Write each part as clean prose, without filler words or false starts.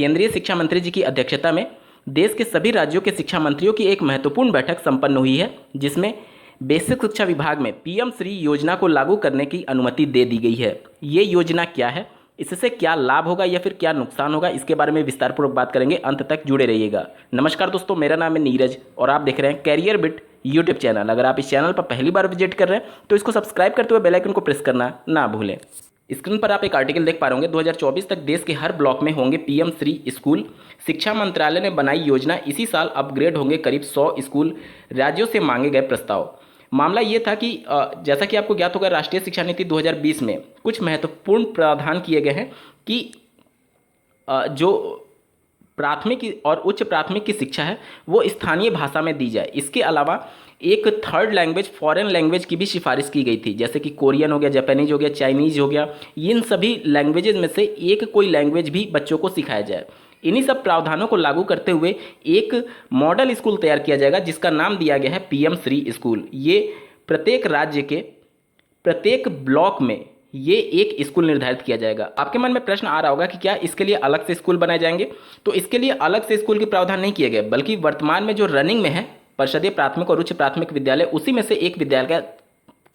केंद्रीय शिक्षा मंत्री जी की अध्यक्षता में देश के सभी राज्यों के शिक्षा मंत्रियों की एक महत्वपूर्ण बैठक संपन्न हुई है, जिसमें बेसिक शिक्षा विभाग में पीएम श्री योजना को लागू करने की अनुमति दे दी गई है। ये योजना क्या है, इससे क्या लाभ होगा या फिर क्या नुकसान होगा, इसके बारे में विस्तारपूर्वक बात करेंगे। अंत तक जुड़े रहिएगा। नमस्कार दोस्तों, मेरा नाम है नीरज और आप देख रहे हैं कैरियर बिट यूट्यूब चैनल। अगर आप इस चैनल पर पहली बार विजिट कर रहे हैं तो इसको सब्सक्राइब करते हुए बेल आइकन को प्रेस करना ना भूलें। स्क्रीन पर आप एक आर्टिकल देख पा रहे होंगे। 2024 तक देश के हर ब्लॉक में होंगे पीएम श्री स्कूल। शिक्षा मंत्रालय ने बनाई योजना, इसी साल अपग्रेड होंगे करीब 100 स्कूल। राज्यों से मांगे गए प्रस्ताव। मामला ये था कि जैसा कि आपको ज्ञात होगा, राष्ट्रीय शिक्षा नीति 2020 में कुछ महत्वपूर्ण प्रावधान किए गए हैं कि जो प्राथमिक और उच्च प्राथमिक की शिक्षा है वो स्थानीय भाषा में दी जाए। इसके अलावा एक थर्ड लैंग्वेज, फॉरेन लैंग्वेज की भी सिफारिश की गई थी, जैसे कि कोरियन हो गया, जापानीज हो गया, चाइनीज हो गया। इन सभी लैंग्वेजेज में से एक कोई लैंग्वेज भी बच्चों को सिखाया जाए। इन्हीं सब प्रावधानों को लागू करते हुए एक मॉडल स्कूल तैयार किया जाएगा, जिसका नाम दिया गया है पीएम श्री स्कूल। ये प्रत्येक राज्य के प्रत्येक ब्लॉक में ये एक स्कूल निर्धारित किया जाएगा। आपके मन में प्रश्न आ रहा होगा कि क्या इसके लिए अलग से स्कूल बनाए जाएंगे? तो इसके लिए अलग से स्कूल के प्रावधान नहीं किए गए, बल्कि वर्तमान में जो रनिंग में है परिषदीय प्राथमिक और उच्च प्राथमिक विद्यालय, उसी में से एक विद्यालय का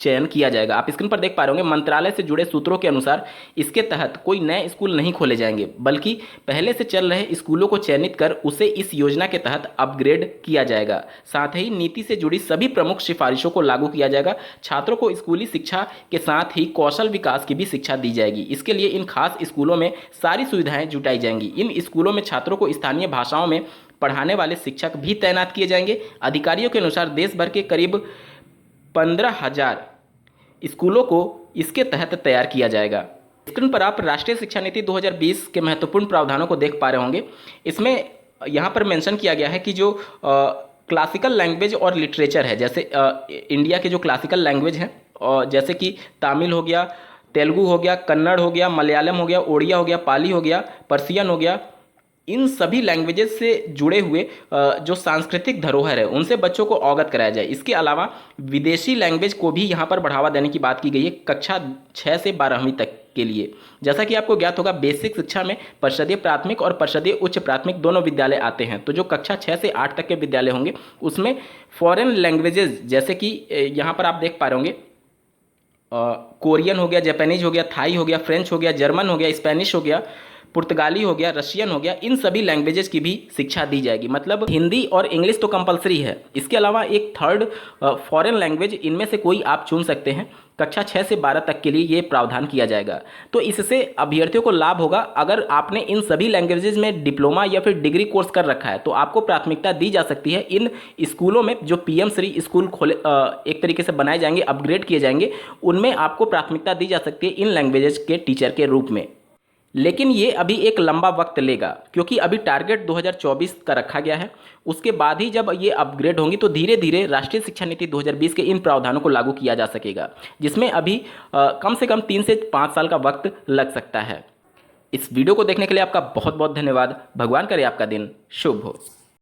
चयन किया जाएगा। आप स्क्रीन पर देख पा रहे होंगे, मंत्रालय से जुड़े सूत्रों के अनुसार इसके तहत कोई नए स्कूल नहीं खोले जाएंगे, बल्कि पहले से चल रहे स्कूलों को चयनित कर उसे इस योजना के तहत अपग्रेड किया जाएगा। साथ ही नीति से जुड़ी सभी प्रमुख सिफारिशों को लागू किया जाएगा। छात्रों को स्कूली शिक्षा के साथ ही कौशल विकास की भी शिक्षा दी जाएगी। इसके लिए इन खास स्कूलों में सारी सुविधाएं जुटाई जाएंगी। इन स्कूलों में छात्रों को स्थानीय भाषाओं में पढ़ाने वाले शिक्षक भी तैनात किए जाएंगे। अधिकारियों के अनुसार देश भर के करीब 15,000 स्कूलों को इसके तहत तैयार किया जाएगा। स्क्रीन पर आप राष्ट्रीय शिक्षा नीति 2020 के महत्वपूर्ण प्रावधानों को देख पा रहे होंगे। इसमें यहाँ पर मेंशन किया गया है कि जो क्लासिकल लैंग्वेज और लिटरेचर है, जैसे इंडिया के जो क्लासिकल लैंग्वेज हैं, जैसे कि तमिल हो गया, तेलुगु हो गया, कन्नड़ हो गया, मलयालम हो गया, ओडिया हो गया, पाली हो गया, पर्सियन हो गया, इन सभी लैंग्वेजेस से जुड़े हुए जो सांस्कृतिक धरोहर है उनसे बच्चों को अवगत कराया जाए। इसके अलावा विदेशी लैंग्वेज को भी यहाँ पर बढ़ावा देने की बात की गई है कक्षा 6 से 12वीं तक के लिए। जैसा कि आपको ज्ञात होगा, बेसिक शिक्षा में परिषदीय प्राथमिक और परिषदीय उच्च प्राथमिक दोनों विद्यालय आते हैं। तो जो कक्षा 6 से 8 तक के विद्यालय होंगे उसमें फॉरेन लैंग्वेजेस, जैसे कि यहाँ पर आप देख पा रहे होंगे, कोरियन हो गया, जापानीज हो गया, थाई हो गया, फ्रेंच हो गया, जर्मन हो गया, स्पेनिश हो गया, पुर्तगाली हो गया, रशियन हो गया, इन सभी लैंग्वेजेस की भी शिक्षा दी जाएगी। मतलब हिंदी और इंग्लिश तो कंपलसरी है, इसके अलावा एक थर्ड फॉरेन लैंग्वेज, इनमें से कोई आप चुन सकते हैं। कक्षा 6 से 12 तक के लिए ये प्रावधान किया जाएगा। तो इससे अभ्यर्थियों को लाभ होगा। अगर आपने इन सभी लैंग्वेजेस में डिप्लोमा या फिर डिग्री कोर्स कर रखा है तो आपको प्राथमिकता दी जा सकती है। इन स्कूलों में जो पीएम श्री स्कूल खोले एक तरीके से बनाए जाएंगे, अपग्रेड किए जाएंगे, उनमें आपको प्राथमिकता दी जा सकती है इन लैंग्वेजेस के टीचर के रूप में। लेकिन ये अभी एक लंबा वक्त लेगा, क्योंकि अभी टारगेट 2024 का रखा गया है। उसके बाद ही जब ये अपग्रेड होंगी तो धीरे धीरे राष्ट्रीय शिक्षा नीति 2020 के इन प्रावधानों को लागू किया जा सकेगा, जिसमें अभी कम से कम 3 से 5 साल का वक्त लग सकता है। इस वीडियो को देखने के लिए आपका बहुत बहुत धन्यवाद। भगवान करे आपका दिन शुभ हो।